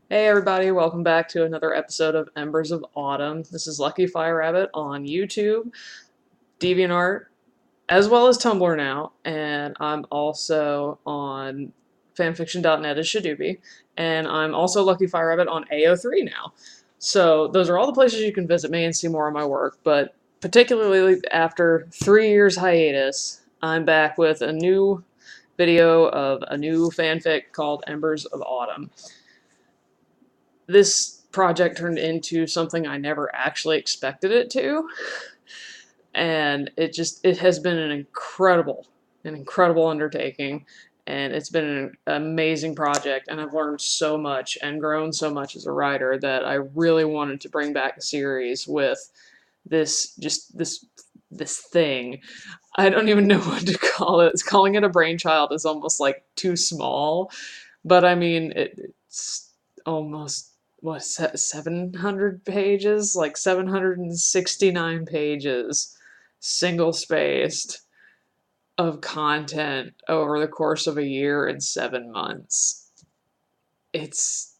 Hey everybody, welcome back to another episode of Embers of Autumn. This is Lucky Fire Rabbit on YouTube, DeviantArt, as well as Tumblr now, and I'm also on fanfiction.net as Shadoobie, and I'm also Lucky Fire Rabbit on AO3 now. So those are all the places you can visit me and see more of my work, but particularly after 3 years hiatus, I'm back with a new video of a new fanfic called Embers of Autumn. This project turned into something I never actually expected it to, and it has been an incredible undertaking, and it's been an amazing project, and I've learned so much and grown so much as a writer that I really wanted to bring back a series with this thing. I don't even know what to call it. It's calling it a brainchild is almost like too small, but I mean it's almost what 700 pages, like 769 pages, single spaced, of content over the course of a year and 7 months. It's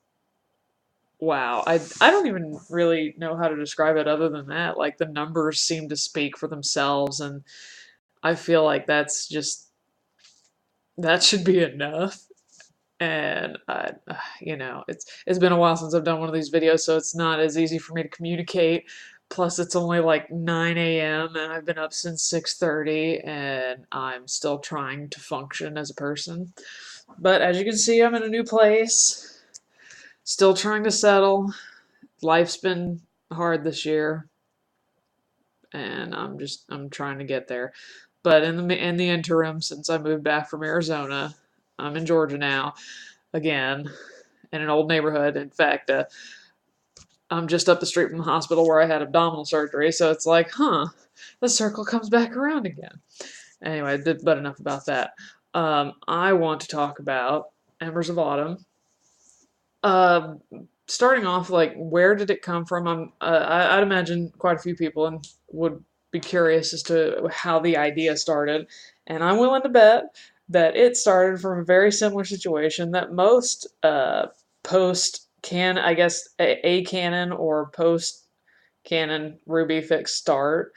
wow. I don't even really know how to describe it other than that. Like the numbers seem to speak for themselves, and I feel like that should be enough. And it's been a while since I've done one of these videos, so it's not as easy for me to communicate. Plus, it's only like 9 a.m. and I've been up since 6:30, and I'm still trying to function as a person. But as you can see, I'm in a new place, still trying to settle. Life's been hard this year, and I'm trying to get there. But in the interim, since I moved back from Arizona, I'm in Georgia now again, in an old neighborhood. In fact, I'm just up the street from the hospital where I had abdominal surgery, so it's like, the circle comes back around again. Anyway, but enough about that. I want to talk about Embers of Autumn. Uh, Starting off, like, where did it come from? I'd imagine quite a few people and would be curious as to how the idea started, and I'm willing to bet that it started from a very similar situation that most post can I guess a canon or post canon RWBY fics start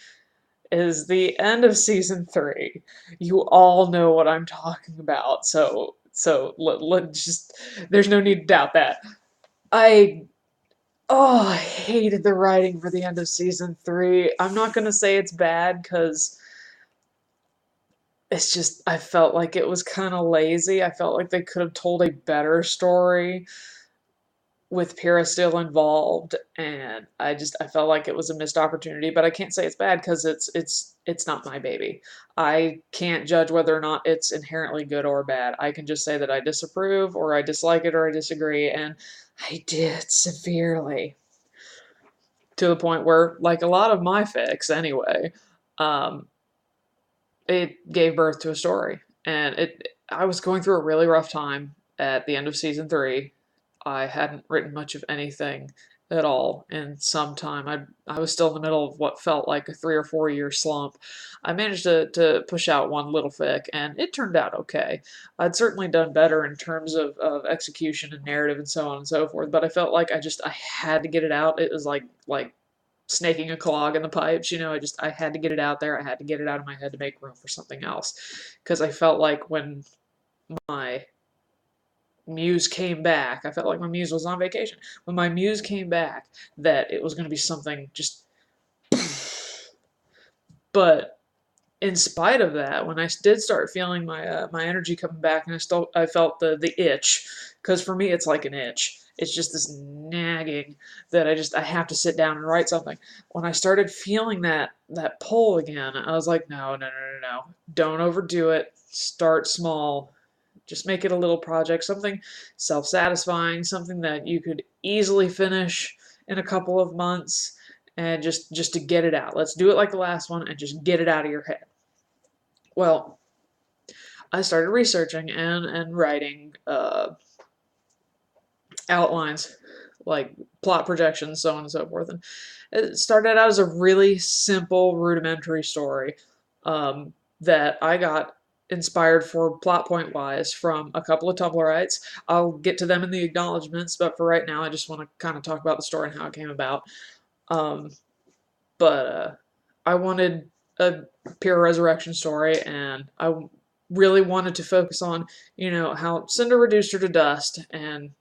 is the end of season 3. You all know what I'm talking about, so let just there's no need to doubt that. I I hated the writing for the end of season 3. I'm not gonna say it's bad because it's just I felt like it was kind of lazy. I felt like they could have told a better story with Pyrrha still involved, and I felt like it was a missed opportunity. But I can't say it's bad because it's not my baby. I can't judge whether or not it's inherently good or bad. I can just say that I disapprove or I dislike it or I disagree, and I did severely, to the point where, like a lot of my fics anyway, um, it gave birth to a story, and it I was going through a really rough time at the end of season 3. I hadn't written much of anything at all in some time. I was still in the middle of what felt like a 3 or 4 year slump. I managed to push out one little fic, and it turned out okay. I'd certainly done better in terms of execution and narrative and so on and so forth, but I felt like I had to get it out. It was like snaking a clog in the pipes. I had to get it out there. I had to get it out of my head to make room for something else, because I felt like when my muse came back, I felt like my muse was on vacation. When my muse came back, that it was going to be something just. But in spite of that, when I did start feeling my energy coming back, and I felt the itch, because for me it's like an itch. It's just this nagging that I have to sit down and write something. When I started feeling that pull again, I was like, no, no, no, no, no, don't overdo it. Start small. Just make it a little project, something self-satisfying, something that you could easily finish in a couple of months, and just to get it out. Let's do it like the last one and just get it out of your head. Well, I started researching and writing outlines, like plot projections, so on and so forth. And it started out as a really simple, rudimentary story that I got inspired for plot point wise from a couple of Tumblrites. I'll get to them in the acknowledgments, but for right now, I just want to kind of talk about the story and how it came about. Um, but I wanted a pure resurrection story, and I really wanted to focus on, how Cinder reduced her to dust, and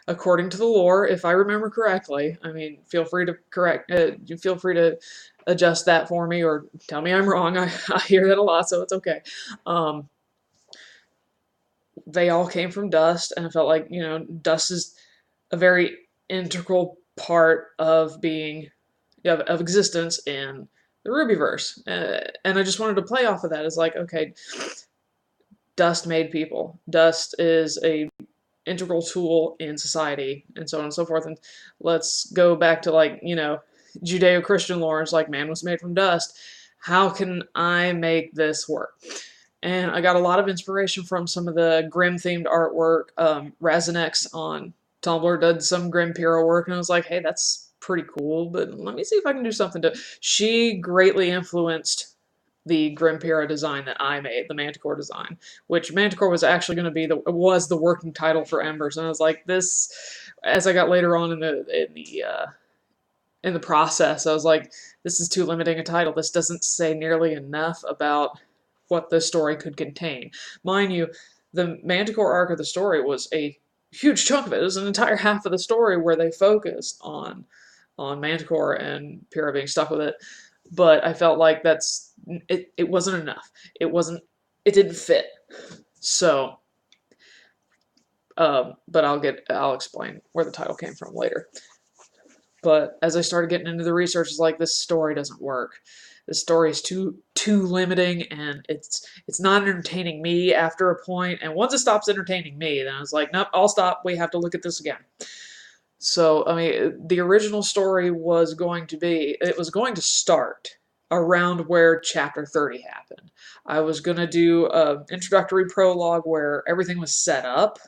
according to the lore, if I remember correctly, I mean, feel free to adjust that for me or tell me I'm wrong. I hear that a lot, so it's okay. Um, they all came from dust, and I felt like, dust is a very integral part of being, of existence in the RWBYverse. And I just wanted to play off of that as like, okay, dust made people. Dust is a integral tool in society, and so on and so forth. And let's go back to, like, Judeo-Christian lore. It's like man was made from dust. How can I make this work? And I got a lot of inspiration from some of the Grimm themed artwork. Razinex on Tumblr did some Grimm Piro work, and I was like, hey, that's pretty cool, but let me see if I can do something to. She greatly influenced the Grimm Piro design that I made, the Manticore design, which Manticore was actually going to be the working title for Embers, and I was like, this. As I got later on in the process, I was like, this is too limiting a title. This doesn't say nearly enough about what the story could contain. Mind you, the Manticore arc of the story was a huge chunk of it. It was an entire half of the story where they focused on Manticore and Pyrrha being stuck with it. But I felt like it wasn't enough. It didn't fit. So, but I'll explain where the title came from later. But as I started getting into the research, it's like, this story doesn't work. This story is too limiting, and it's not entertaining me after a point. And once it stops entertaining me, then I was like, nope, I'll stop. We have to look at this again. So, I mean, the original story was going to start around where chapter 30 happened. I was going to do an introductory prologue where everything was set up.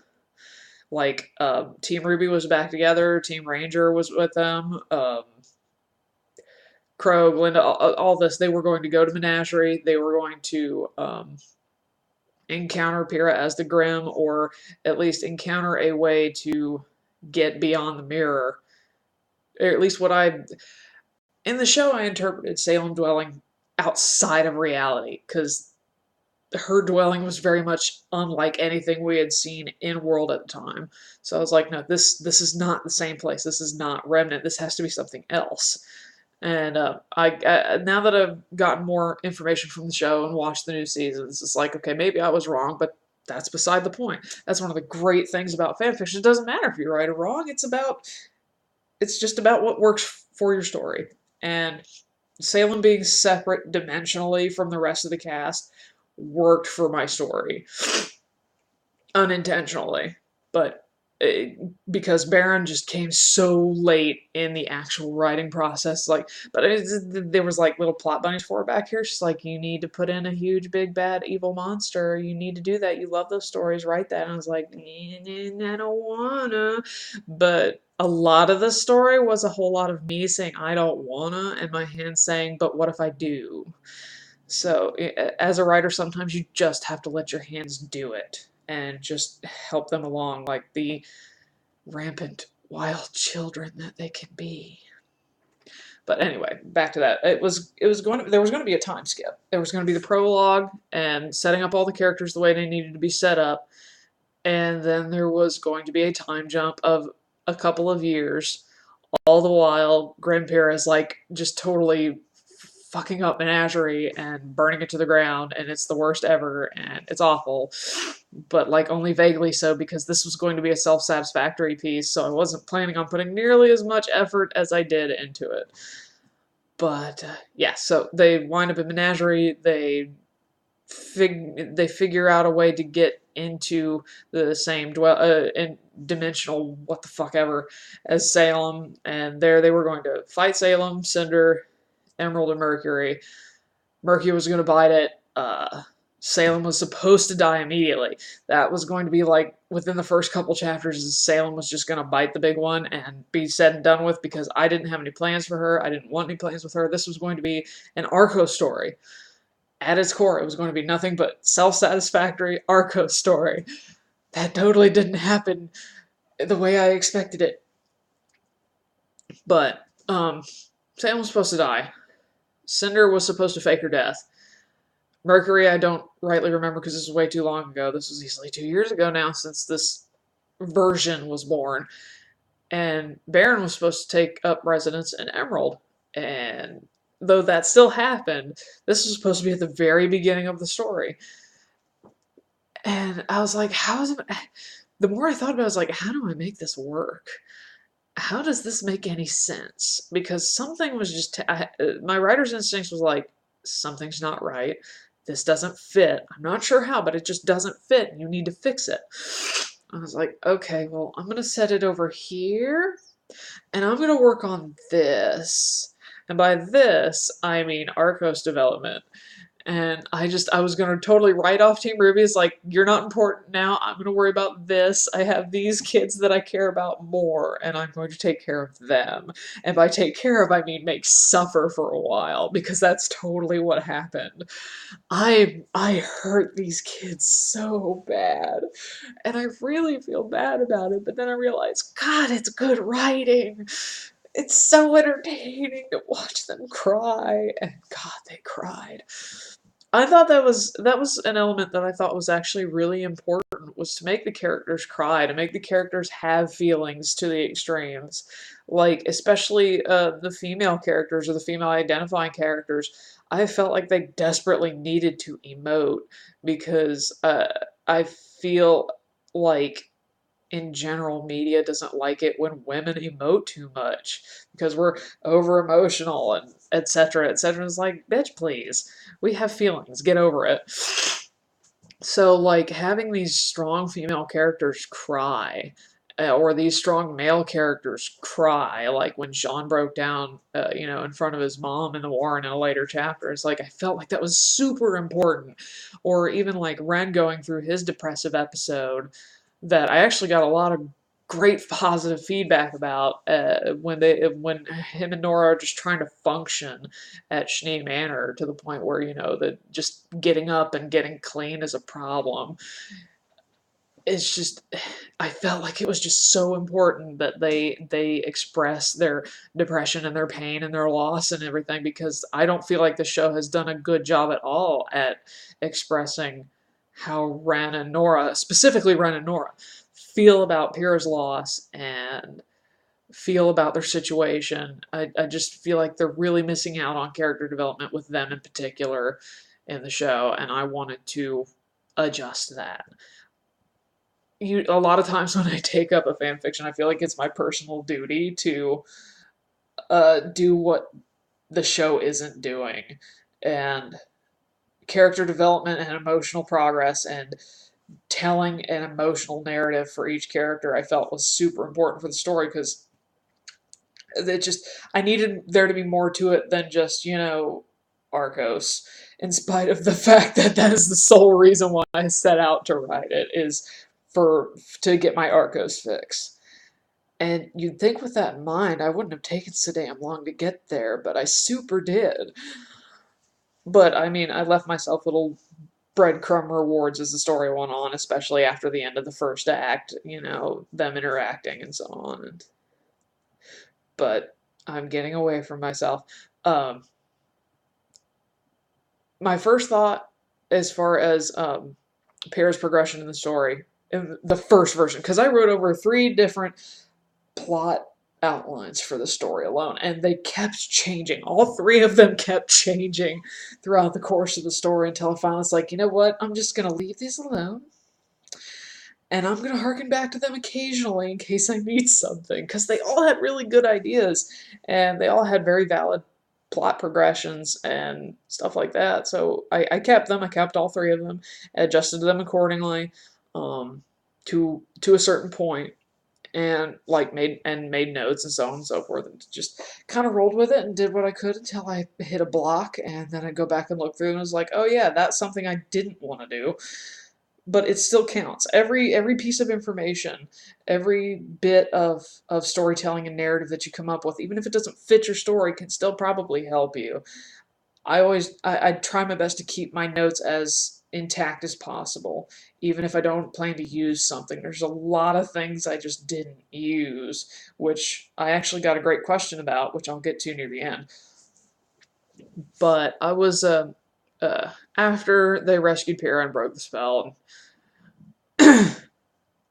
Like, Team RWBY was back together, Team Ranger was with them, Crow, Glinda, all this. They were going to go to Menagerie. They were going to encounter Pyrrha as the Grimm, or at least encounter a way to get beyond the mirror. Or at least in the show, I interpreted Salem dwelling outside of reality, because her dwelling was very much unlike anything we had seen in world at the time. So I was like, no, this is not the same place. This is not Remnant. This has to be something else. And I now that I've gotten more information from the show and watched the new seasons, it's like, okay, maybe I was wrong, but that's beside the point. That's one of the great things about fanfiction. It doesn't matter if you're right or wrong. It's just about what works for your story. And Salem being separate dimensionally from the rest of the cast worked for my story. Unintentionally. But because Baron just came so late in the actual writing process, there was like little plot bunnies for her back here. She's like, you need to put in a huge, big, bad, evil monster. You need to do that. You love those stories. Write that. And I was like, I don't wanna. But a lot of the story was a whole lot of me saying, I don't wanna, and my hands saying, but what if I do? So, as a writer, sometimes you just have to let your hands do it and just help them along, like the rampant, wild children that they can be. But anyway, back to that. There was going to be a time skip. There was going to be the prologue and setting up all the characters the way they needed to be set up, and then there was going to be a time jump of a couple of years. All the while, Grandpierre is like just totally fucking up Menagerie and burning it to the ground, and it's the worst ever, and it's awful, but like only vaguely so, because this was going to be a self-satisfactory piece, so I wasn't planning on putting nearly as much effort as I did into it. But yeah, so they wind up in Menagerie. They figure out a way to get into the same dimensional what the fuck ever as Salem, and there they were going to fight Salem, Cinder, Emerald, and Mercury. Mercury was going to bite it. Salem was supposed to die immediately. That was going to be like within the first couple chapters. Salem was just going to bite the big one and be said and done with, because I didn't have any plans for her. I didn't want any plans with her. This was going to be an Arco story. at its core, it was going to be nothing but self-satisfactory Arco story. That totally didn't happen the way I expected it. But, Sam was supposed to die. Cinder was supposed to fake her death. Mercury, I don't rightly remember because this was way too long ago. This was easily 2 years ago now since this version was born. And Baron was supposed to take up residence in Emerald. And though that still happened, this was supposed to be at the very beginning of the story. And I was like, how is it? The more I thought about it, I was like, how do I make this work? How does this make any sense? Because something was just, my writer's instincts was like, something's not right. This doesn't fit. I'm not sure how, but it just doesn't fit. And you need to fix it. I was like, okay, well, I'm going to set it over here, and I'm going to work on this. And by this, I mean Arcos development. And I was going to totally write off Team RWBY as like, you're not important now. I'm going to worry about this. I have these kids that I care about more, and I'm going to take care of them. And by take care of, I mean make suffer for a while, because that's totally what happened. I hurt these kids so bad, and I really feel bad about it, but then I realized, God, it's good writing. It's so entertaining to watch them cry, and God, they cried. I thought that was an element that I thought was actually really important, was to make the characters cry, to make the characters have feelings to the extremes. Like, especially the female characters or the female identifying characters, I felt like they desperately needed to emote because I feel like in general media doesn't like it when women emote too much because we're over emotional and etc etc. It's like, bitch, please, we have feelings, get over it. So like having these strong female characters cry, or these strong male characters cry, like when Jean broke down, in front of his mom in the Warren in a later chapter. It's like I felt like that was super important. Or even like Ren going through his depressive episode, that I actually got a lot of great positive feedback about, when him and Nora are just trying to function at Schnee Manor to the point where that just getting up and getting clean is a problem. It's just, I felt like it was just so important that they express their depression and their pain and their loss and everything, because I don't feel like the show has done a good job at all at expressing how Ren and Nora, specifically Ren and Nora, feel about Pyrrha's loss and feel about their situation. I just feel like they're really missing out on character development with them in particular in the show, and I wanted to adjust that. A lot of times when I take up a fan fiction, I feel like it's my personal duty to do what the show isn't doing, and character development and emotional progress and telling an emotional narrative for each character I felt was super important for the story, because it just, I needed there to be more to it than just Arcos, in spite of the fact that that is the sole reason why I set out to write it, is for to get my Arcos fix. And you'd think with that in mind, I wouldn't have taken so damn long to get there, but I super did. But I mean, I left myself little breadcrumb rewards as the story went on, especially after the end of the first act, them interacting and so on. But I'm getting away from myself. My first thought, as far as Pear's progression in the story, in the first version, because I wrote over 3 different plot outlines for the story alone, and they kept changing. All 3 of them kept changing throughout the course of the story until I finally was like, you know what, I'm just going to leave these alone, and I'm going to harken back to them occasionally in case I need something, because they all had really good ideas, and they all had very valid plot progressions and stuff like that. So I kept them. I kept all 3 of them, adjusted them accordingly, to a certain point, and made notes and so on and so forth, and just kind of rolled with it and did what I could until I hit a block, and then I'd go back and look through and was like, oh yeah, that's something I didn't want to do, but it still counts. Every piece of information, every bit of storytelling and narrative that you come up with, even if it doesn't fit your story, can still probably help you. I try my best to keep my notes as intact as possible, even if I don't plan to use something. There's a lot of things I just didn't use, which I actually got a great question about, which I'll get to near the end. But I was after they rescued Pyrrha and broke the spell.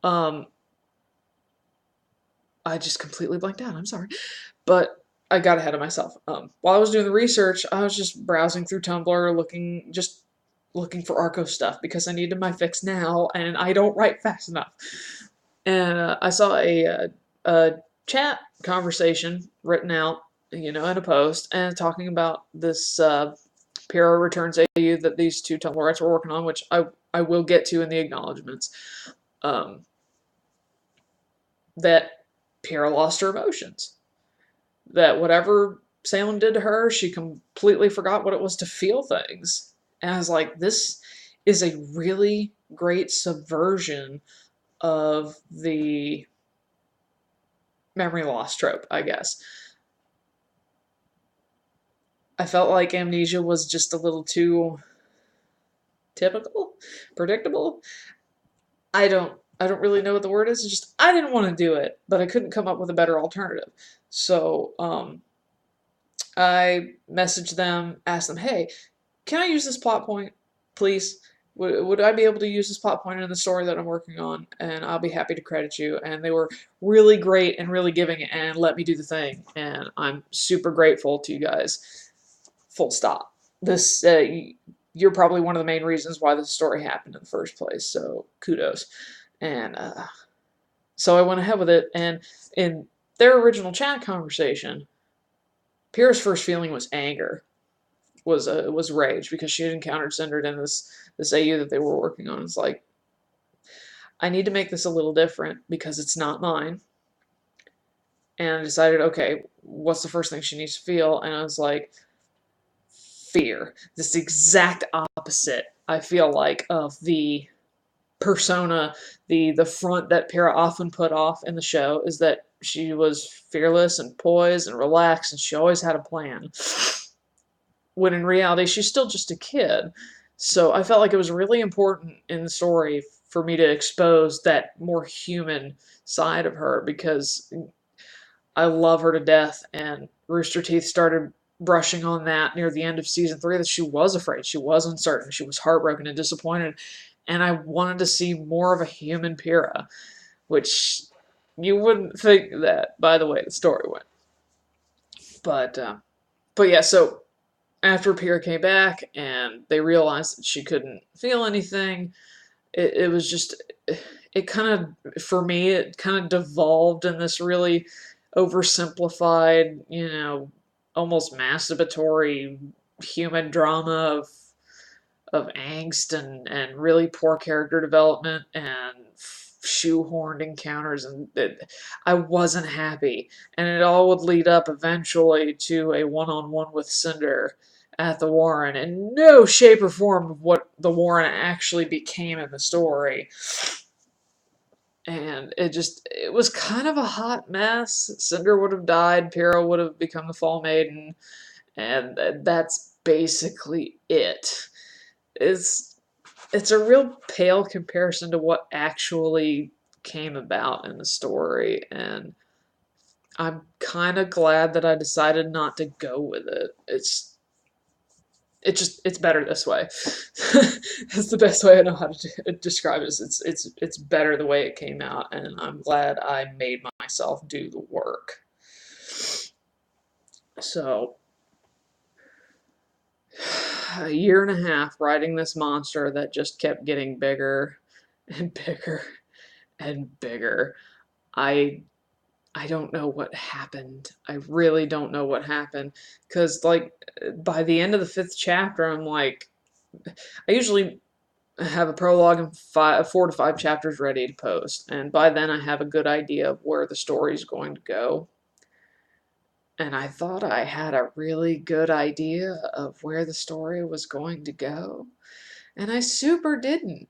um, I just completely blanked out. I'm sorry, but I got ahead of myself. While I was doing the research, I was just browsing through Tumblr, looking for Arco stuff because I needed my fix now, and I don't write fast enough. And I saw a chat conversation written out, in a post, and talking about this Pyrrha Returns AU that these two Tumblrites were working on, which I will get to in the acknowledgments. That Pyrrha lost her emotions. That whatever Salem did to her, she completely forgot what it was to feel things. And I was like, this is a really great subversion of the memory loss trope, I guess. I felt like Amnesia was just a little too typical, predictable. I don't really know what the word is. It's just I didn't want to do it, but I couldn't come up with a better alternative. So I messaged them, asked them, "Hey, can I use this plot point, please? Would I be able to use this plot point in the story that I'm working on? And I'll be happy to credit you." And they were really great and really giving and let me do the thing. And I'm super grateful to you guys. Full stop. This you're probably one of the main reasons why this story happened in the first place. So kudos. And so I went ahead with it. And in their original chat conversation, Pyrrha's first feeling was anger, was rage because she had encountered Sindred in this AU that they were working on. It's like, I need to make this a little different because it's not mine. And I decided, okay, what's the first thing she needs to feel? And I was like, fear. This exact opposite, I feel like, of the persona, the front that Pyrrha often put off in the show, is that she was fearless and poised and relaxed and she always had a plan. When in reality, she's still just a kid. So I felt like it was really important in the story for me to expose that more human side of her because I love her to death, and Rooster Teeth started brushing on that near the end of season 3 that she was afraid, she was uncertain, she was heartbroken and disappointed, and I wanted to see more of a human Pyrrha, which you wouldn't think that by the way the story went. But yeah, so after Pyrrha came back and they realized that she couldn't feel anything, it was just, it kind of, for me, it kind of devolved in this really oversimplified, almost masturbatory human drama of angst and really poor character development and shoehorned encounters, and I wasn't happy. And it all would lead up eventually to a one-on-one with Cinder at the Warren, in no shape or form of what the Warren actually became in the story. And it was kind of a hot mess. Cinder would have died, Pyrrha would have become the Fall Maiden, and that's basically it. It's a real pale comparison to what actually came about in the story, and I'm kind of glad that I decided not to go with it. It's better this way. That's the best way I know how to describe it. It's better the way it came out, and I'm glad I made myself do the work. So, a year and a half writing this monster that just kept getting bigger and bigger and bigger. I I don't know what happened. I really don't know what happened. Because, like, by the end of the 5th chapter, I'm like, I usually have a prologue and 4 to 5 chapters ready to post. And by then, I have a good idea of where the story's going to go. And I thought I had a really good idea of where the story was going to go. And I super didn't.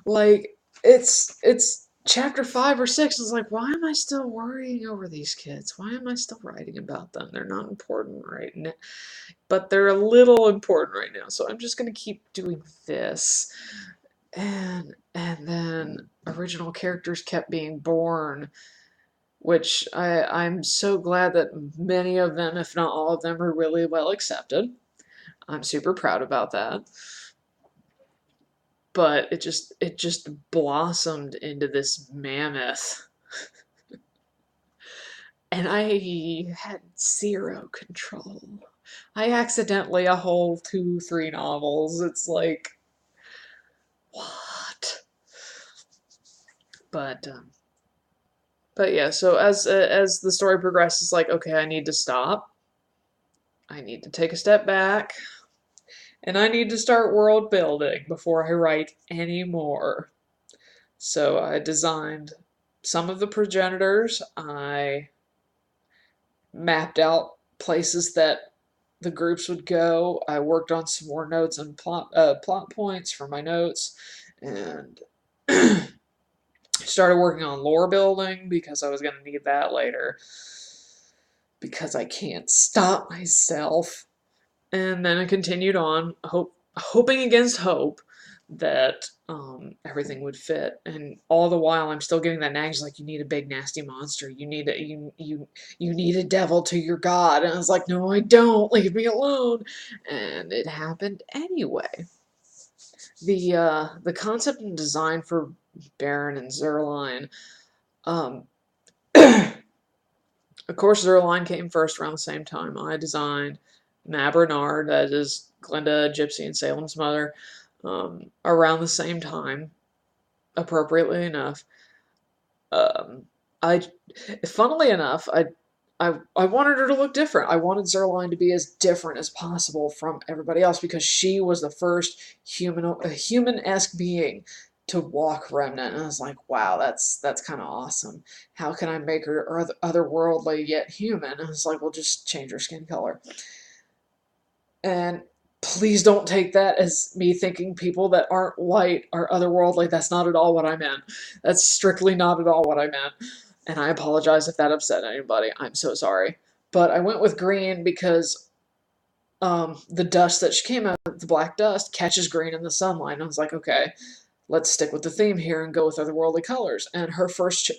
Like, it's chapter 5 or 6 is like, why am I still worrying over these kids? Why am I still writing about them? They're not important right now. but they're a little important right now, so I'm just gonna keep doing this. And then original characters kept being born, which I'm so glad that many of them, if not all of them, are really well accepted. I'm super proud about that. But it just blossomed into this mammoth, and I had zero control. I accidentally a whole 2, 3 novels. It's like, what? But but yeah. So as the story progresses, like, okay, I need to stop. I need to take a step back, and I need to start world building before I write any more. So I designed some of the progenitors. I mapped out places that the groups would go. I worked on some more notes and plot points for my notes, and started working on lore building because I was going to need that later because I can't stop myself. And then I continued on, hoping against hope that everything would fit. And all the while, I'm still getting that nag, like, you need a big nasty monster. You need a devil to your god. And I was like, no, I don't. Leave me alone. And it happened anyway. The concept and design for Baron and Zerline. Um, Of course, Zerline came first around the same time. I designed Ma Bernard, that is Glinda, Gypsy, and Salem's mother, around the same time, appropriately enough. Um, I, funnily enough, I wanted her to look different. I wanted Zerline to be as different as possible from everybody else because she was the first human-esque being to walk Remnant, and I was like, wow, that's kind of awesome. How can I make her otherworldly yet human? And I was like, well, just change her skin color. And please don't take that as me thinking people that aren't white are otherworldly. That's not at all what I meant. That's strictly not at all what I meant. And I apologize if that upset anybody. I'm so sorry. But I went with green because the dust that she came out of, the black dust, catches green in the sunlight. And I was like, okay, let's stick with the theme here and go with otherworldly colors. And her first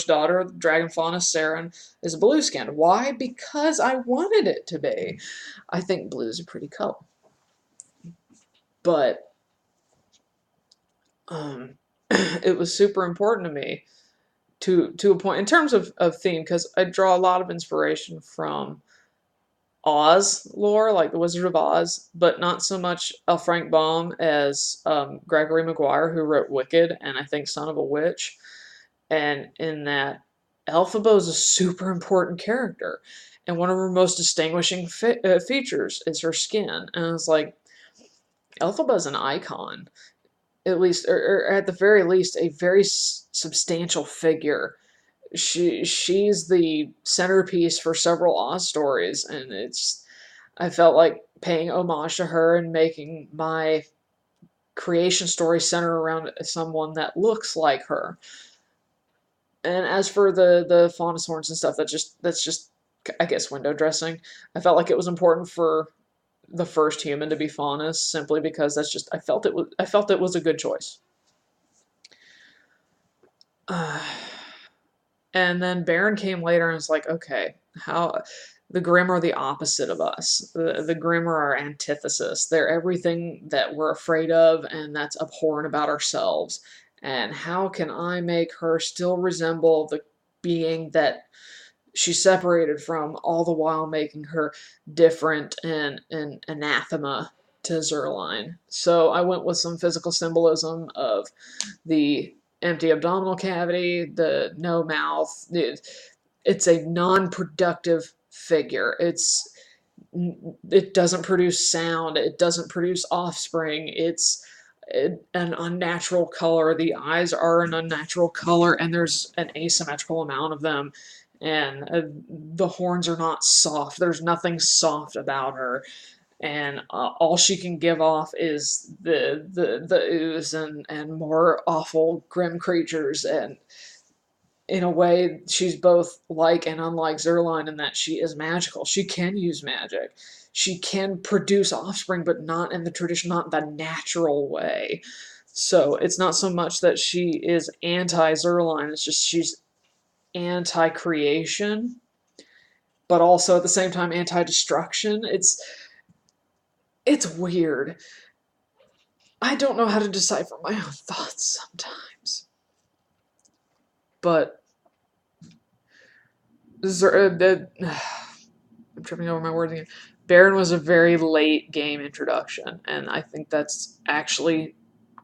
daughter, Dragon Fauna Saren, is blue skinned. Why? Because I wanted it to be. I think blue is a pretty color. But it was super important to me to a point in terms of theme, because I draw a lot of inspiration from Oz lore, like the Wizard of Oz, but not so much L. Frank Baum as Gregory Maguire, who wrote Wicked and I think Son of a Witch. And in that, Elphaba is a super important character, and one of her most distinguishing features is her skin. And I was like, Elphaba is an icon, at least, or at the very least, a very substantial figure. She's the centerpiece for several Oz stories, and I felt like paying homage to her and making my creation story center around someone that looks like her. And as for the faunus horns and stuff, that's just I guess window dressing. I felt like it was important for the first human to be faunus simply because I felt it was a good choice. And then Baron came later and was like, okay, how the Grimm are the opposite of us. The Grimm are our antithesis. They're everything that we're afraid of and that's abhorrent about ourselves. And how can I make her still resemble the being that she's separated from, all the while making her different and anathema to Zerline? So I went with some physical symbolism of the empty abdominal cavity, the no mouth. It's a non-productive figure. It doesn't produce sound. It doesn't produce offspring. It's an unnatural color. The eyes are an unnatural color, and there's an asymmetrical amount of them. And the horns are not soft. There's nothing soft about her, and all she can give off is the ooze and more awful grim creatures. And in a way, she's both like and unlike Zerline in that she is magical. She can use magic. she can produce offspring, but not in the tradition, not in the natural way. So it's not so much that she is anti-Zerline, it's just she's anti-creation, but also at the same time anti-destruction. It's weird. I don't know how to decipher my own thoughts sometimes. But I'm tripping over my words again. Baron was a very late game introduction, and I think that's actually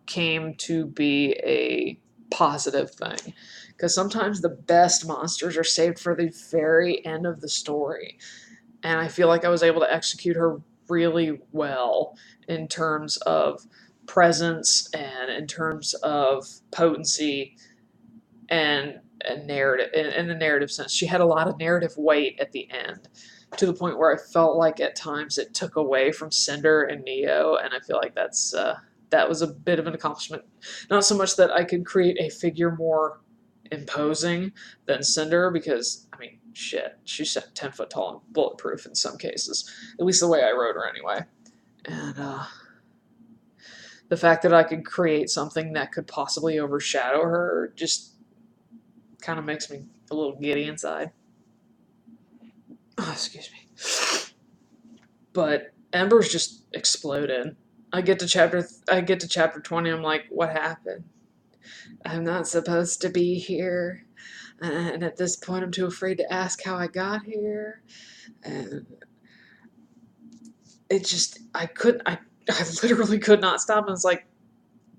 came to be a positive thing. Because sometimes the best monsters are saved for the very end of the story. And I feel like I was able to execute her really well in terms of presence and in terms of potency and narrative in the narrative sense. She had a lot of narrative weight at the end, to the point where I felt like at times it took away from Cinder and Neo, and I feel like that was a bit of an accomplishment. Not so much that I could create a figure more imposing than Cinder, because I mean, shit, she's 10 foot tall and bulletproof in some cases, at least the way I wrote her anyway. And the fact that I could create something that could possibly overshadow her just kind of makes me a little giddy inside. Oh, excuse me. But Embers just exploded. I get to chapter 20. I'm like, what happened? I'm not supposed to be here, and at this point, I'm too afraid to ask how I got here. And it just, I literally could not stop. And it's like,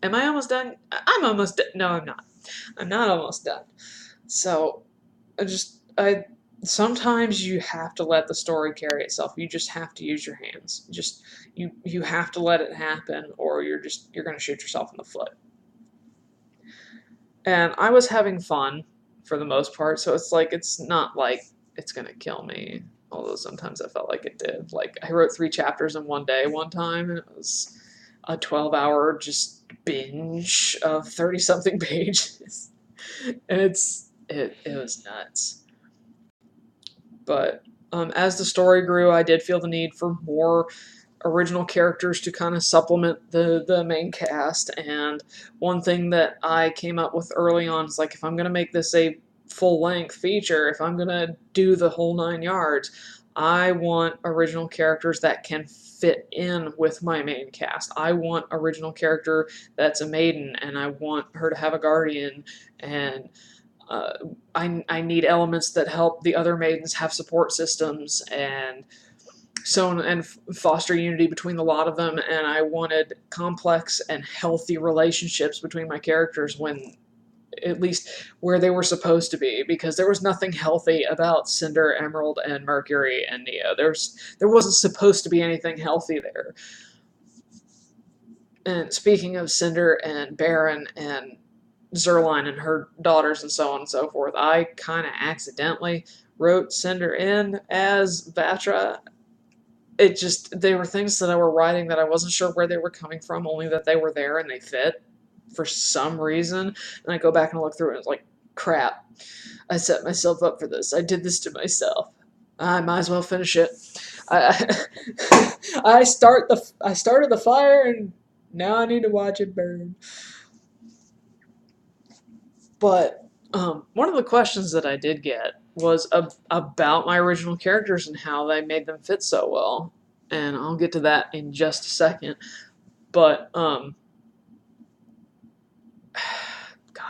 am I almost done? I'm almost done. No, I'm not. I'm not almost done. So, I sometimes you have to let the story carry itself. You just have to use your hands. You have to let it happen, or you're going to shoot yourself in the foot. And I was having fun for the most part, so it's not like it's going to kill me. Although sometimes I felt like it did. Like, I wrote 3 chapters in one day one time, and it was a 12-hour just binge of 30-something pages. And it was nuts. But as the story grew, I did feel the need for more original characters to kind of supplement the main cast. And one thing that I came up with early on is, like, if I'm going to make this a full-length feature, if I'm going to do the whole 9 yards, I want original characters that can fit in with my main cast. I want original character that's a maiden, and I want her to have a guardian, and I need elements that help the other maidens have support systems, and so and foster unity between the lot of them. And I wanted complex and healthy relationships between my characters, when at least where they were supposed to be, because there was nothing healthy about Cinder, Emerald, and Mercury and Neo. There wasn't supposed to be anything healthy there. And speaking of Cinder and Baron and Zerline and her daughters and so on and so forth, I kind of accidentally wrote Cinder in as Vatra. They were things that I were writing that I wasn't sure where they were coming from, only that they were there and they fit for some reason. And I go back and look through it, and it's like, crap, I set myself up for this. I did this to myself. I might as well finish it. I started the fire, and now I need to watch it burn. But one of the questions that I did get was about my original characters and how they made them fit so well. And I'll get to that in just a second. But, God,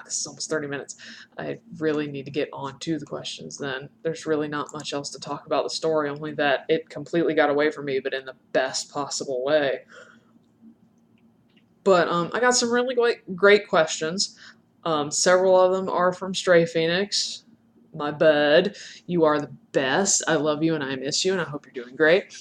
this is almost 30 minutes. I really need to get on to the questions then. There's really not much else to talk about the story, only that it completely got away from me, but in the best possible way. But I got some really great questions. Several of them are from Stray Phoenix. My bud, you are the best. I love you and I miss you, and I hope you're doing great.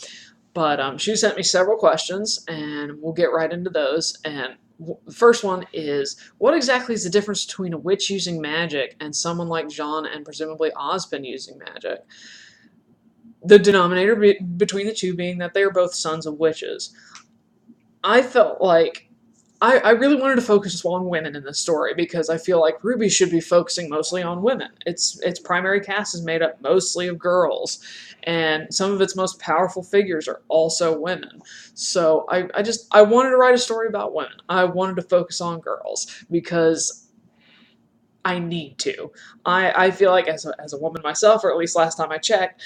But she sent me several questions, and we'll get right into those. And the first one is, what exactly is the difference between a witch using magic and someone like Jean and presumably Ozpin using magic? The denominator between the two being that they are both sons of witches. I felt like I really wanted to focus on women in this story because I feel like RWBY should be focusing mostly on women. Its primary cast is made up mostly of girls, and some of its most powerful figures are also women. So I wanted to write a story about women. I wanted to focus on girls because I need to. I feel like as a woman myself, or at least last time I checked,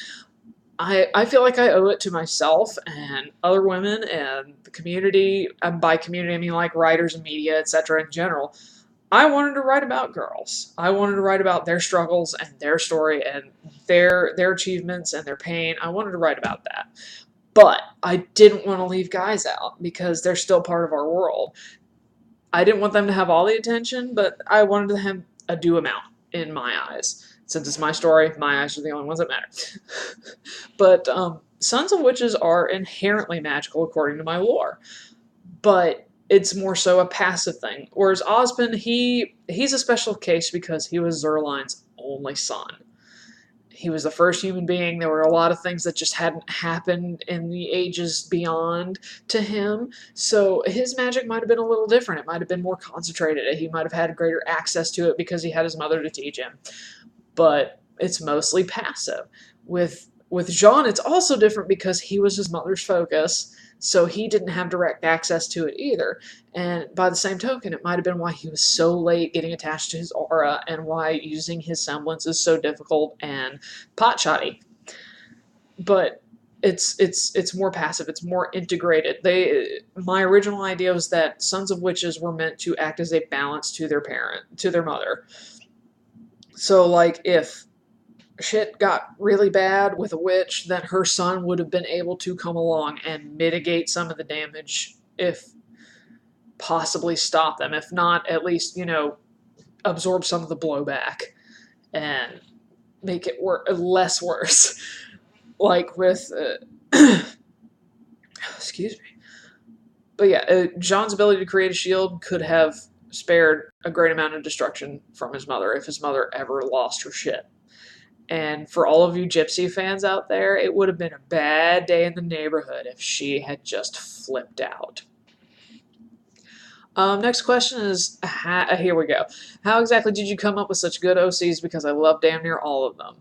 I feel like I owe it to myself and other women and the community. And by community, I mean like writers and media, etc. in general. I wanted to write about girls. I wanted to write about their struggles and their story and their achievements and their pain. I wanted to write about that. But I didn't want to leave guys out because they're still part of our world. I didn't want them to have all the attention, but I wanted to have a due amount in my eyes. Since it's my story, my eyes are the only ones that matter. But Sons of Witches are inherently magical according to my lore, but it's more so a passive thing. Whereas Ozpin, he's a special case because he was Zerline's only son. He was the first human being. There were a lot of things that just hadn't happened in the ages beyond to him. So his magic might have been a little different. It might have been more concentrated. He might have had greater access to it because he had his mother to teach him. But it's mostly passive. With Jean, it's also different because he was his mother's focus, so he didn't have direct access to it either. And by the same token, it might have been why he was so late getting attached to his aura and why using his semblance is so difficult and potshotty. But it's more passive, it's more integrated. My original idea was that Sons of Witches were meant to act as a balance to their mother. So like if shit got really bad with a witch, then her son would have been able to come along and mitigate some of the damage, if possibly stop them, if not at least, absorb some of the blowback and make it less worse. Like with, excuse me. But yeah, Jean's ability to create a shield could have spared a great amount of destruction from his mother if his mother ever lost her shit. And for all of you Gypsy fans out there, it would have been a bad day in the neighborhood if she had just flipped out. Next question is, here we go. How exactly did you come up with such good OCs? Because I love damn near all of them.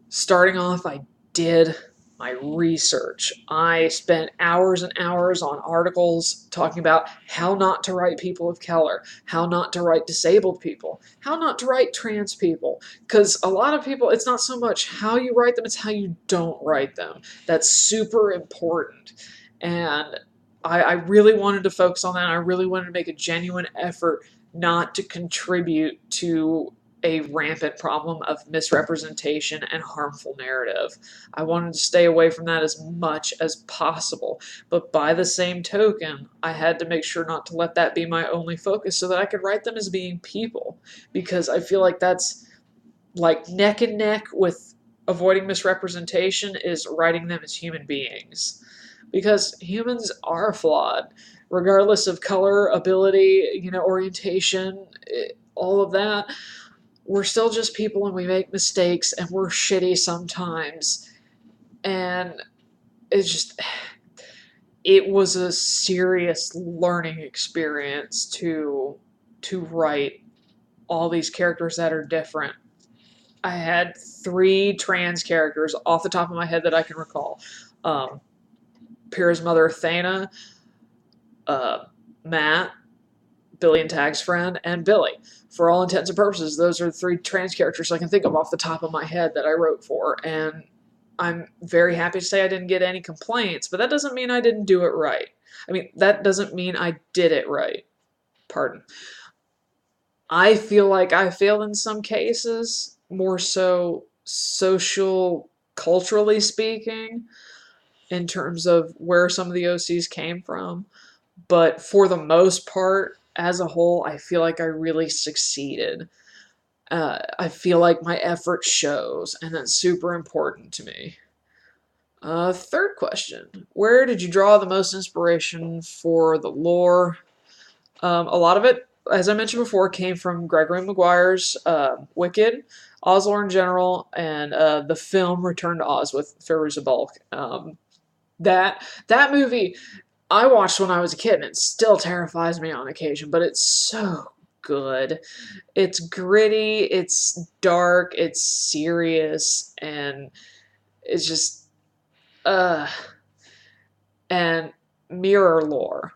Starting off, I did my research. I spent hours and hours on articles talking about how not to write people of color, how not to write disabled people, how not to write trans people. Because a lot of people, it's not so much how you write them, it's how you don't write them. That's super important. And I really wanted to focus on that. I really wanted to make a genuine effort not to contribute to a rampant problem of misrepresentation and harmful narrative. I wanted to stay away from that as much as possible. But by the same token, I had to make sure not to let that be my only focus so that I could write them as being people. Because I feel like that's like neck and neck with avoiding misrepresentation is writing them as human beings. Because humans are flawed, regardless of color, ability, orientation, all of that. We're still just people and we make mistakes and we're shitty sometimes. And it was a serious learning experience to write all these characters that are different. I had 3 trans characters off the top of my head that I can recall. Pyrrha's mother, Thana, Matt, Billy and Tag's friend, and Billy. For all intents and purposes, those are the 3 trans characters I can think of off the top of my head that I wrote for, and I'm very happy to say I didn't get any complaints, but that doesn't mean I didn't do it right. I mean, that doesn't mean I did it right. Pardon. I feel like I failed in some cases, more so culturally speaking, in terms of where some of the OCs came from. But for the most part, as a whole, I feel like I really succeeded. I feel like my effort shows, and that's super important to me. Third question. Where did you draw the most inspiration for the lore? A lot of it, as I mentioned before, came from Gregory Maguire's Wicked, Oz in general, and the film Return to Oz with Fairuza Balk. That movie, I watched when I was a kid, and it still terrifies me on occasion, but it's so good. It's gritty, it's dark, it's serious, and it's just uh and mirror lore.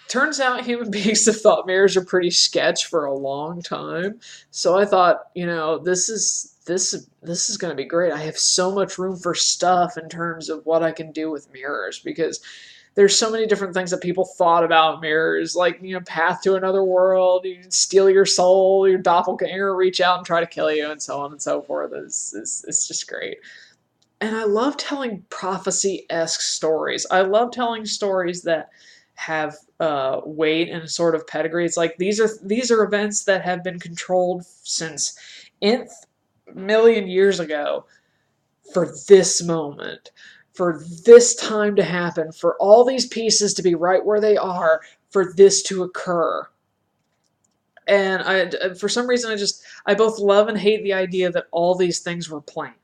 Turns out human beings have thought mirrors are pretty sketch for a long time. So I thought, this is going to be great. I have so much room for stuff in terms of what I can do with mirrors because there's so many different things that people thought about mirrors, like path to another world, you can steal your soul, your doppelganger reach out and try to kill you, and so on and so forth. It's just great. And I love telling prophecy-esque stories. I love telling stories that have weight and a sort of pedigree. It's like these are events that have been controlled since nth million years ago for this moment, for this time to happen, for all these pieces to be right where they are, for this to occur. And for some reason, I both love and hate the idea that all these things were planned.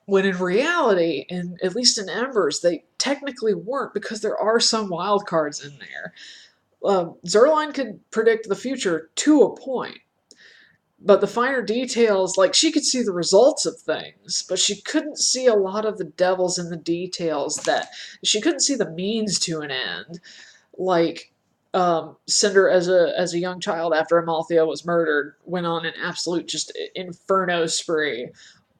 When in reality, at least in Embers, they technically weren't because there are some wild cards in there. Zerline could predict the future to a point, but the finer details, like she could see the results of things, but she couldn't see a lot of the devils in the details. That she couldn't see the means to an end, like Cinder as a young child after Amalthea was murdered went on an absolute just inferno spree.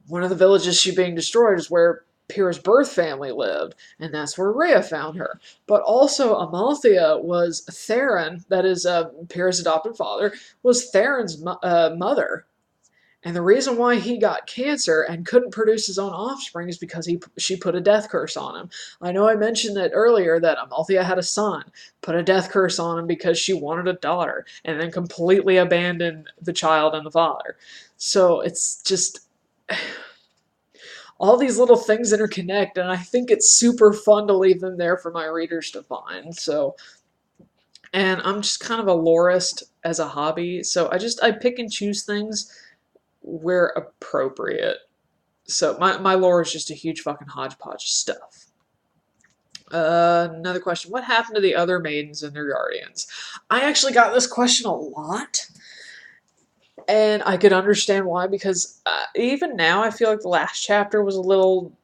One of the villages she's being destroyed is where Pyrrha's birth family lived, and that's where Rhea found her. But also, Amalthea was Theron, that is Pyrrha's adopted father, was Theron's mother. And the reason why he got cancer and couldn't produce his own offspring is because she put a death curse on him. I know I mentioned that earlier that Amalthea had a son, put a death curse on him because she wanted a daughter, and then completely abandoned the child and the father. So it's just all these little things interconnect, and I think it's super fun to leave them there for my readers to find. So, and I'm just kind of a lorist as a hobby, so I pick and choose things where appropriate. So my lore is just a huge fucking hodgepodge of stuff. Another question: what happened to the other maidens and their guardians? I actually got this question a lot. And I could understand why, because even now I feel like the last chapter was a little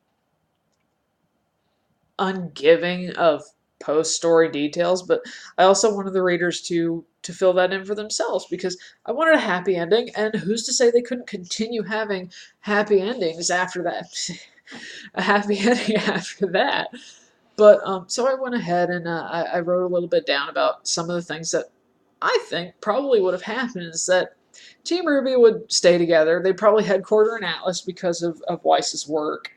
ungiving of post-story details, but I also wanted the readers to fill that in for themselves because I wanted a happy ending, and who's to say they couldn't continue having happy endings after that? A happy ending after that. But so I went ahead and I wrote a little bit down about some of the things that I think probably would have happened is that Team RWBY would stay together. They probably headquarter in Atlas because of Weiss's work,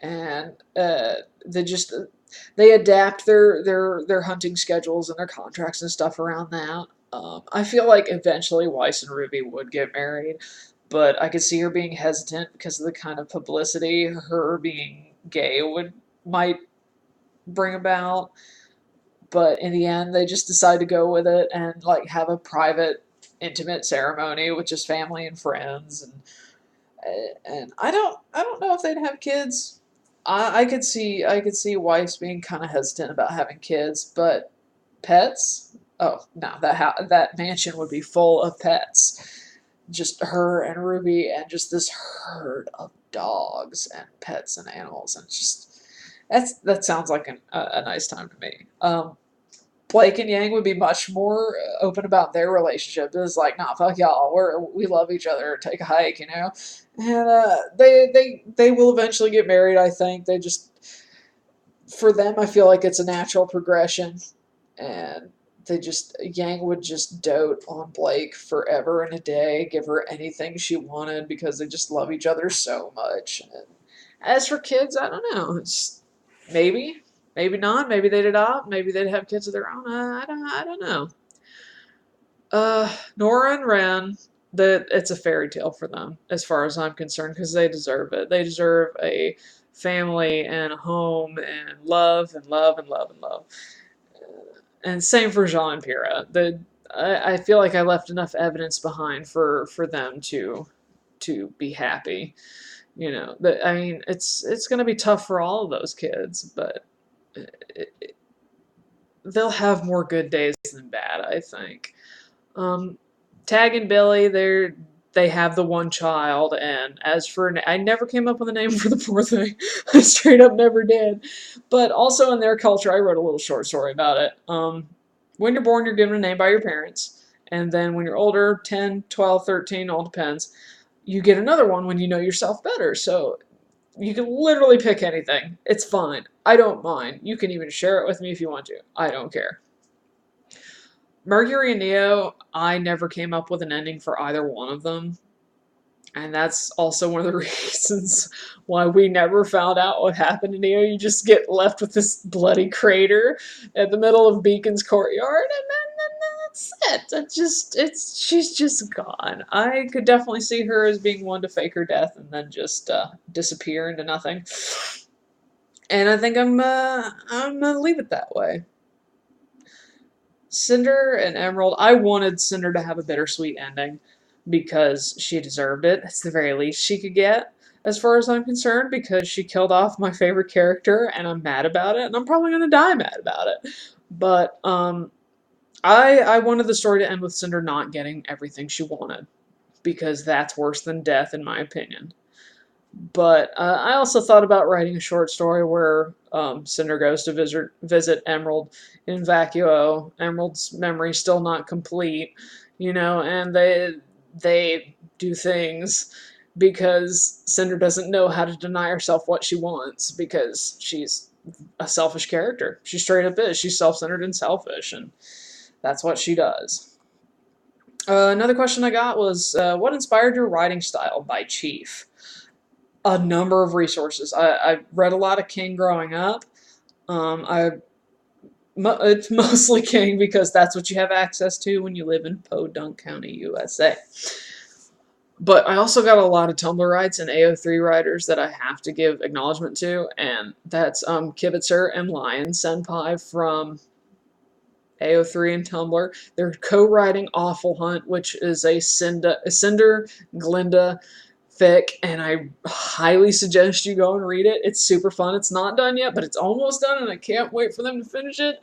and they adapt their hunting schedules and their contracts and stuff around that. I feel like eventually Weiss and Ruby would get married, but I could see her being hesitant because of the kind of publicity her being gay might bring about. But in the end, they just decide to go with it and like have a private, intimate ceremony with just family and friends. And I don't know if they'd have kids. I could see Weiss being kind of hesitant about having kids, but pets. Oh no, that mansion would be full of pets. Just her and Ruby and just this herd of dogs and pets and animals, and just that sounds like a nice time to me. Blake and Yang would be much more open about their relationship. It's like, nah, fuck y'all. We love each other. Take a hike, And they will eventually get married. I think they just for them, I feel like it's a natural progression, and Yang would just dote on Blake forever and a day, give her anything she wanted because they just love each other so much. And as for kids, I don't know. It's maybe. Maybe not. Maybe they'd adopt. Maybe they'd have kids of their own. I don't know. Nora and Ren, that it's a fairy tale for them, as far as I'm concerned, because they deserve it. They deserve a family and a home and love and love and love and love. And same for Jean and Pyrrha. I feel like I left enough evidence behind for them to be happy. I mean, it's going to be tough for all of those kids, but they'll have more good days than bad, I think. Um, Tag and Billy, they have the one child, and as for I never came up with a name for the poor thing. I straight up never did. But also in their culture, I wrote a little short story about it. When you're born, you're given a name by your parents, and then when you're older, 10, 12, 13, all depends, you get another one when you know yourself better. So you can literally pick anything. It's fine. I don't mind. You can even share it with me if you want to. I don't care. Mercury and Neo, I never came up with an ending for either one of them. And that's also one of the reasons why we never found out what happened to Neo. You just get left with this bloody crater at the middle of Beacon's courtyard, and then that's it. She's just gone. I could definitely see her as being one to fake her death and then just disappear into nothing. And I think I'm gonna leave it that way. Cinder and Emerald, I wanted Cinder to have a bittersweet ending because she deserved it. It's the very least she could get, as far as I'm concerned, because she killed off my favorite character and I'm mad about it, and I'm probably gonna die mad about it. But I wanted the story to end with Cinder not getting everything she wanted, because that's worse than death in my opinion. But I also thought about writing a short story where Cinder goes to visit Emerald in Vacuo. Emerald's memory's still not complete, you know, and they do things because Cinder doesn't know how to deny herself what she wants because she's a selfish character. She straight up is. She's self-centered and selfish, and that's what she does. Another question I got was, what inspired your writing style by Chief? A number of resources. I read a lot of King growing up. It's mostly King because that's what you have access to when you live in Podunk County, USA. But I also got a lot of Tumblr writes and AO3 writers that I have to give acknowledgement to, and that's Kibitzer and Lion Senpai from AO3 and Tumblr. They're co-writing Awful Hunt, which is a Cinder Glinda fic, and I highly suggest you go and read it. It's super fun. It's not done yet, but it's almost done, and I can't wait for them to finish it.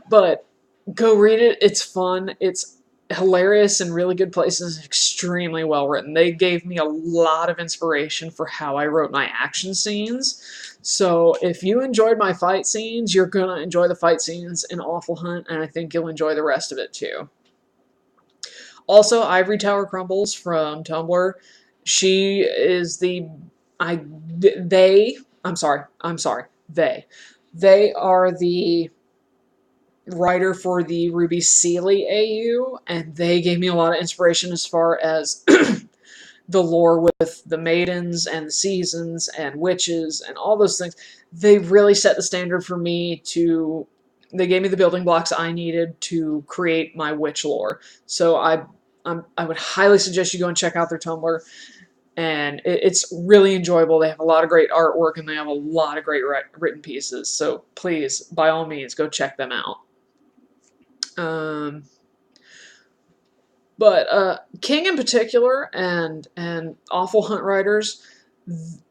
But go read it. It's fun. It's hilarious in really good places. Extremely well written. They gave me a lot of inspiration for how I wrote my action scenes. So if you enjoyed my fight scenes, you're gonna enjoy the fight scenes in Awful Hunt, and I think you'll enjoy the rest of it too. Also, Ivory Tower Crumbles from Tumblr. She is the I they I'm sorry they are the writer for the RWBY AU, and they gave me a lot of inspiration as far as the lore with the maidens and the seasons and witches and all those things. They really set the standard for me to. They gave me the building blocks I needed to create my witch lore. So I would highly suggest you go and check out their Tumblr. And it's really enjoyable. They have a lot of great artwork and they have a lot of great written pieces. So please, by all means, go check them out. But King in particular and Awful Hunt writers,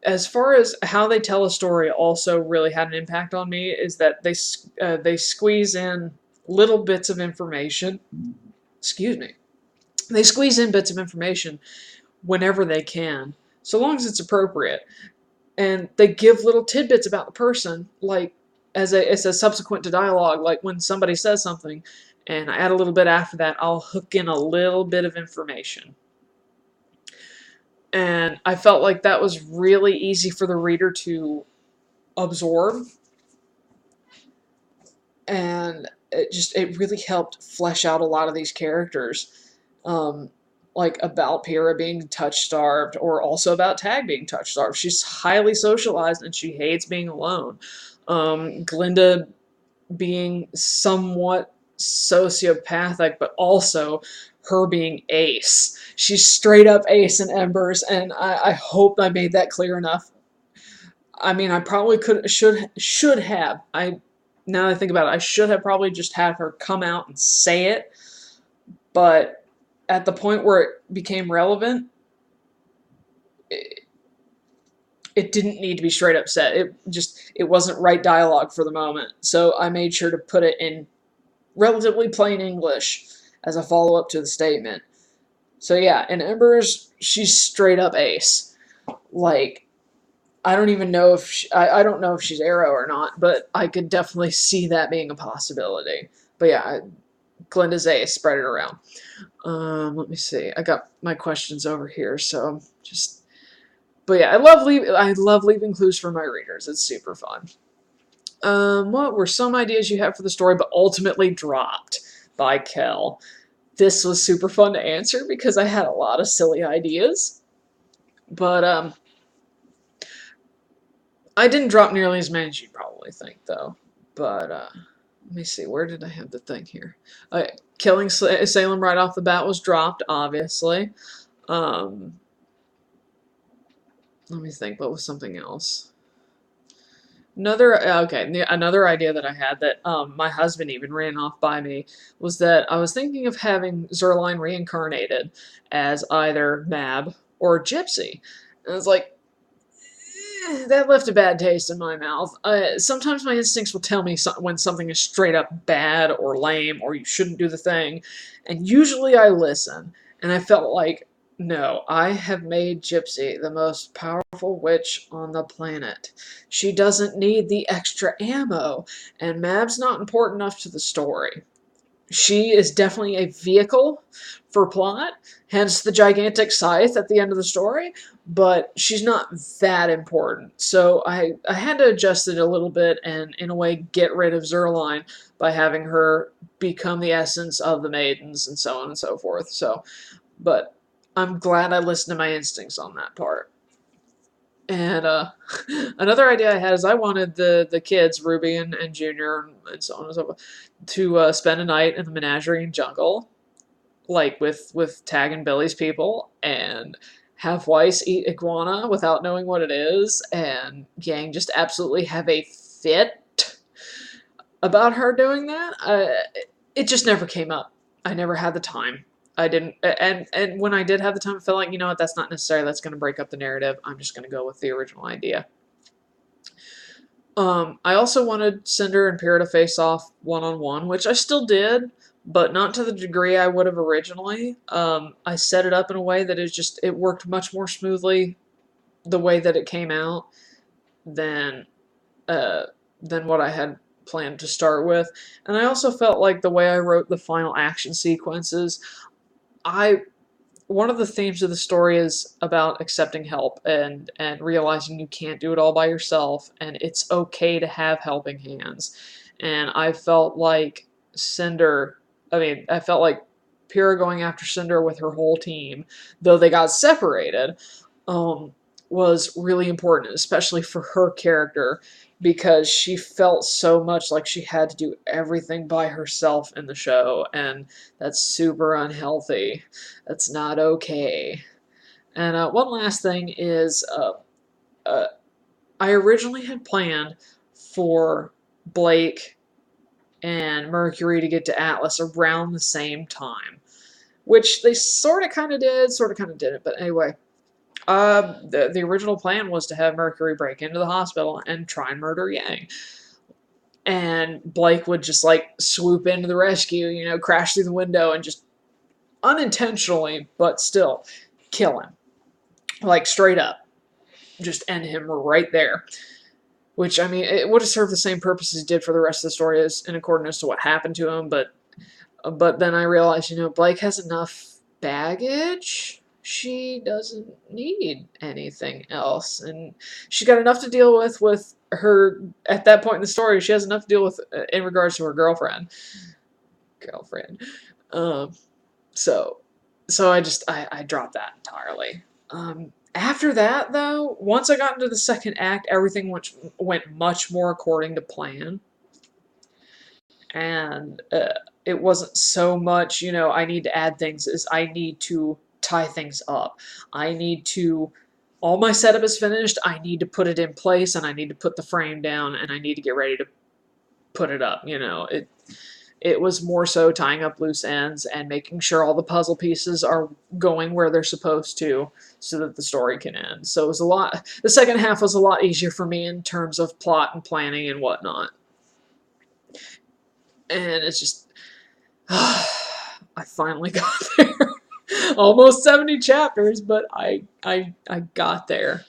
as far as how they tell a story, also really had an impact on me. Is that they squeeze in little bits of information. Excuse me. They squeeze in bits of information whenever they can, so long as it's appropriate. And they give little tidbits about the person, like as a subsequent to dialogue, like when somebody says something, and I add a little bit after that, I'll hook in a little bit of information. And I felt like that was really easy for the reader to absorb, and it really helped flesh out a lot of these characters. Like about Pyrrha being touch-starved, or also about Tag being touch-starved. She's highly socialized and she hates being alone. Glinda being somewhat sociopathic, but also her being ace. She's straight up ace in Embers, and I hope I made that clear enough. I mean, I probably should have. Now that I think about it, I should have probably just had her come out and say it, but at the point where it became relevant, it didn't need to be straight up said. It wasn't right dialogue for the moment. So I made sure to put it in relatively plain English as a follow-up to the statement. So yeah, in Embers, she's straight up ace. Like, I don't even know if I don't know if she's Arrow or not, but I could definitely see that being a possibility. But yeah, Glinda's ace, spread it around. Let me see. I got my questions over here, so just. But yeah, I love leaving clues for my readers. It's super fun. What were some ideas you had for the story, but ultimately dropped by Kel? This was super fun to answer because I had a lot of silly ideas, but I didn't drop nearly as many as you'd probably think, though. But let me see, where did I have the thing here? Killing Salem right off the bat was dropped, obviously. Um, Let me think, what was something else? Another idea that I had that my husband even ran off by me was that I was thinking of having Zerline reincarnated as either Mab or Gypsy. And I was like, that left a bad taste in my mouth. Sometimes my instincts will tell me when something is straight up bad or lame or you shouldn't do the thing, and usually I listen. And I felt like, no, I have made Gypsy the most powerful witch on the planet. She doesn't need the extra ammo, and Mab's not important enough to the story. She is definitely a vehicle for plot, hence the gigantic scythe at the end of the story, but she's not that important. So I had to adjust it a little bit and, in a way, get rid of Zerline by having her become the essence of the maidens and so on and so forth. So, but I'm glad I listened to my instincts on that part. And another idea I had is I wanted the kids, Ruby and Junior and so on and so forth, to spend a night in the menagerie and jungle, like with Tag and Billy's people, and have Weiss eat iguana without knowing what it is, and Yang just absolutely have a fit about her doing that. It just never came up. I never had the time. I didn't, and when I did have the time, I felt like, you know what, that's not necessary. That's going to break up the narrative. I'm just going to go with the original idea. I also wanted Cinder and Pyrrha to face off one-on-one, which I still did, but not to the degree I would have originally. I set it up in a way that it worked much more smoothly the way that it came out than uh, than what I had planned to start with. And I also felt like the way I wrote the final action sequences, I one of the themes of the story is about accepting help and realizing you can't do it all by yourself, and it's okay to have helping hands. And I felt like I felt like Pyrrha going after Cinder with her whole team, though they got separated, um, was really important, especially for her character, because she felt so much like she had to do everything by herself in the show, and that's super unhealthy. That's not okay. And one last thing is, uh, I originally had planned for Blake and Mercury to get to Atlas around the same time, which they sort of kind of did, sort of kind of didn't. But anyway, the original plan was to have Mercury break into the hospital and try and murder Yang. And Blake would just like swoop into the rescue, crash through the window and just unintentionally, but still, kill him. Like straight up. Just end him right there. Which, I mean, it would have served the same purpose as it did for the rest of the story as in accordance to what happened to him, but then I realized, Blake has enough baggage. She doesn't need anything else. And she's got enough to deal with her, at that point in the story, she has enough to deal with in regards to her girlfriend. Um, so, I dropped that entirely. After that, though, once I got into the second act, everything went much more according to plan. And it wasn't so much, I need to add things, as I need to tie things up. All my setup is finished, I need to put it in place, and I need to put the frame down, and I need to get ready to put it up, It was more so tying up loose ends and making sure all the puzzle pieces are going where they're supposed to so that the story can end. So the second half was a lot easier for me in terms of plot and planning and whatnot. And it's just, I finally got there. Almost 70 chapters, but I got there.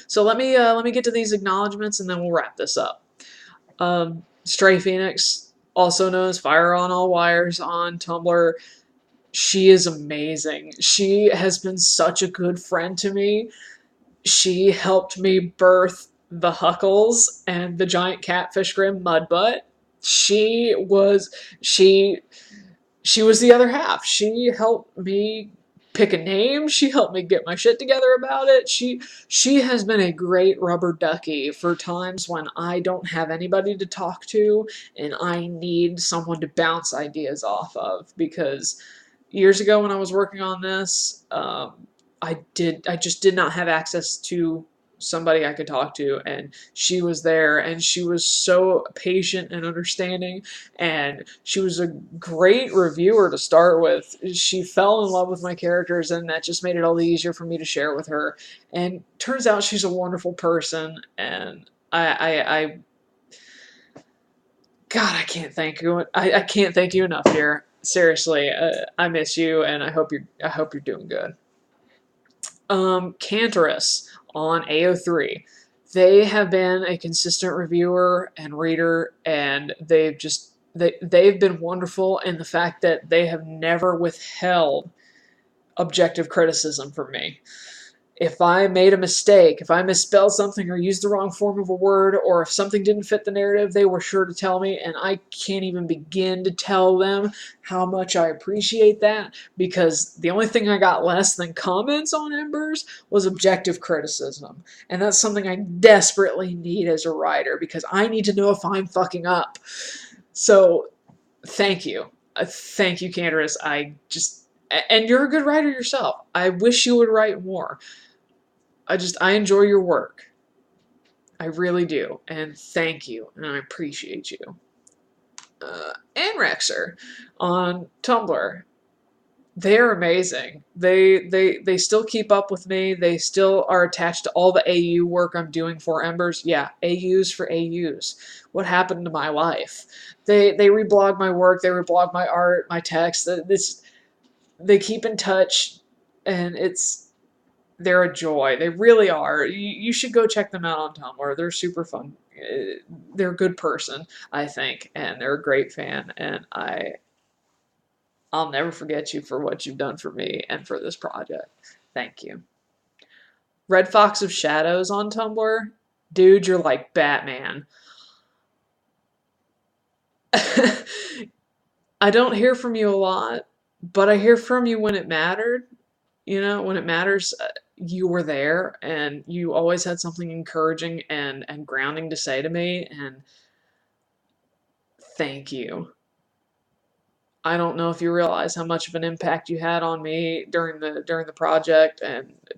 So let me get to these acknowledgments and then we'll wrap this up. Stray Phoenix, also known as Fire on All Wires on Tumblr. She is amazing. She has been such a good friend to me. She helped me birth the Huckles and the giant catfish grim Mudbutt. She was she she was the other half. She helped me pick a name. She helped me get my shit together about it. She has been a great rubber ducky for times when I don't have anybody to talk to and I need someone to bounce ideas off of, because years ago when I was working on this, I just did not have access to somebody I could talk to, and she was there, and she was so patient and understanding, and she was a great reviewer to start with. She fell in love with my characters, and that just made it all the easier for me to share with her. And turns out she's a wonderful person, and I God, I can't thank you enough, dear. Seriously, I miss you, and I hope you're doing good. Cantorus on AO3. They have been a consistent reviewer and reader, and they've been wonderful in the fact that they have never withheld objective criticism from me. If I made a mistake, if I misspelled something or used the wrong form of a word, or if something didn't fit the narrative, they were sure to tell me, and I can't even begin to tell them how much I appreciate that, because the only thing I got less than comments on Embers was objective criticism, and that's something I desperately need as a writer, because I need to know if I'm fucking up. So, thank you. Thank you, Cantorus. And you're a good writer yourself. I wish you would write more. I enjoy your work. I really do. And thank you. And I appreciate you. Anrexer on Tumblr. They're amazing. They still keep up with me. They still are attached to all the AU work I'm doing for Embers. Yeah, AUs for AUs. What happened to my life? They reblog my work. They reblog my art, my text. They keep in touch, and they're a joy. They really are. You should go check them out on Tumblr. They're super fun. They're a good person, I think, and they're a great fan. And I'll never forget you for what you've done for me and for this project. Thank you. Red Fox of Shadows on Tumblr. Dude, you're like Batman. I don't hear from you a lot, but I hear from you when it mattered. You know, when it matters, you were there, and you always had something encouraging and grounding to say to me, and thank you. I don't know if you realize how much of an impact you had on me during the project,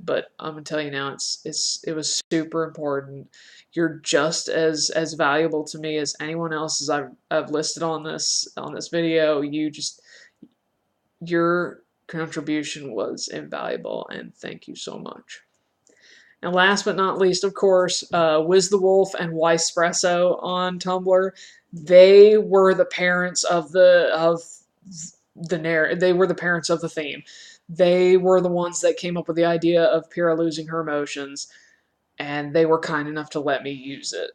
but I'm gonna tell you now, it was super important. You're just as valuable to me as anyone else as I've listed on this video. Your contribution was invaluable, and thank you so much. And last but not least, of course, Wiz the Wolf and Weisspresso on Tumblr. They were the parents of they were the parents of the theme. They were the ones that came up with the idea of Pyrrha losing her emotions, and they were kind enough to let me use it.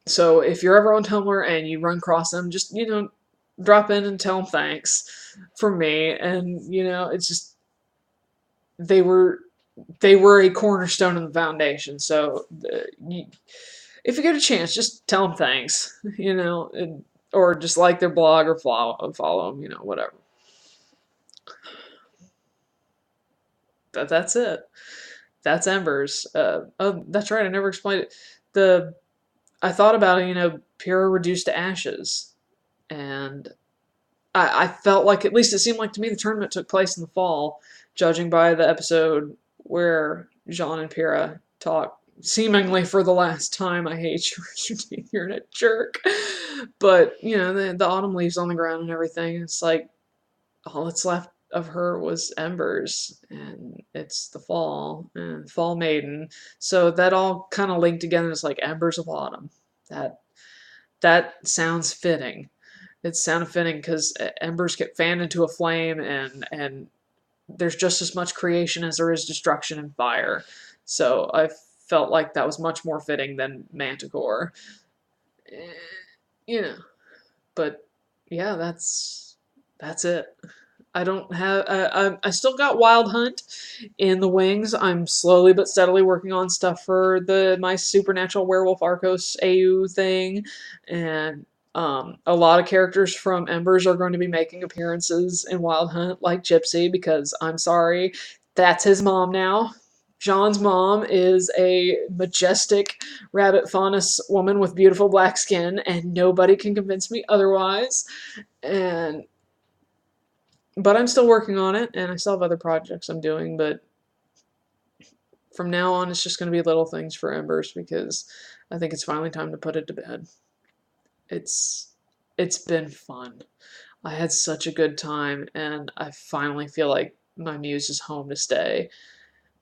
So if you're ever on Tumblr and you run across them, just, drop in and tell them thanks from me. And, it's just, they were a cornerstone of the foundation. So if you get a chance, just tell them thanks, or just like their blog or follow them, whatever. That's it. That's Embers. Oh, that's right. I never explained it. I thought about it. Pyrrha reduced to ashes, and I felt like, at least it seemed like to me, the tournament took place in the fall, judging by the episode where Jean and Pyrrha talk seemingly for the last time. I hate you, Richard. You're a jerk. But the autumn leaves on the ground and everything. It's like all that's left of her was Embers, and it's the fall and Fall Maiden. So that all kind of linked together. It's like Embers of Autumn. That sounds fitting. It's sound fitting because embers get fanned into a flame, and there's just as much creation as there is destruction and fire. So I felt like that was much more fitting than Manticore. Eh, You know, but yeah, that's it. I don't have. I still got Wild Hunt in the wings. I'm slowly but steadily working on stuff for the my Supernatural Werewolf Arcos AU thing, and a lot of characters from Embers are going to be making appearances in Wild Hunt, like Gypsy, because I'm sorry, that's his mom now. John's mom is a majestic rabbit faunus woman with beautiful black skin, and nobody can convince me otherwise. And but I'm still working on it, and I still have other projects I'm doing. But from now on, it's just going to be little things for Embers because I think it's finally time to put it to bed. It's it's been fun. I had such a good time, and I finally feel like my muse is home to stay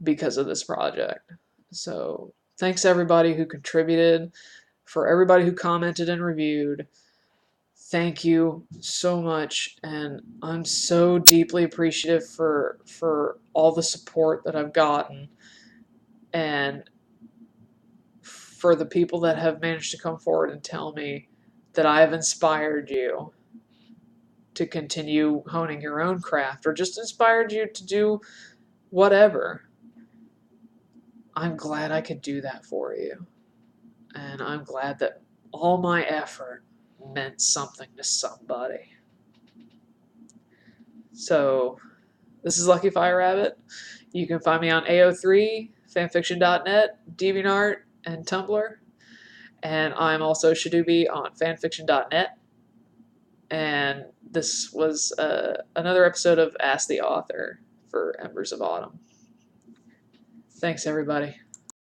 because of this project. So thanks everybody who contributed, for everybody who commented and reviewed. Thank you so much, and I'm so deeply appreciative for all the support that I've gotten, and for the people that have managed to come forward and tell me that I have inspired you to continue honing your own craft, or just inspired you to do whatever. I'm glad I could do that for you, and I'm glad that all my effort meant something to somebody. So this is Lucky Fire Rabbit. You can find me on AO3, fanfiction.net, DeviantArt, and Tumblr. And I'm also Shadoobie on fanfiction.net. And this was another episode of Ask the Author for Embers of Autumn. Thanks, everybody.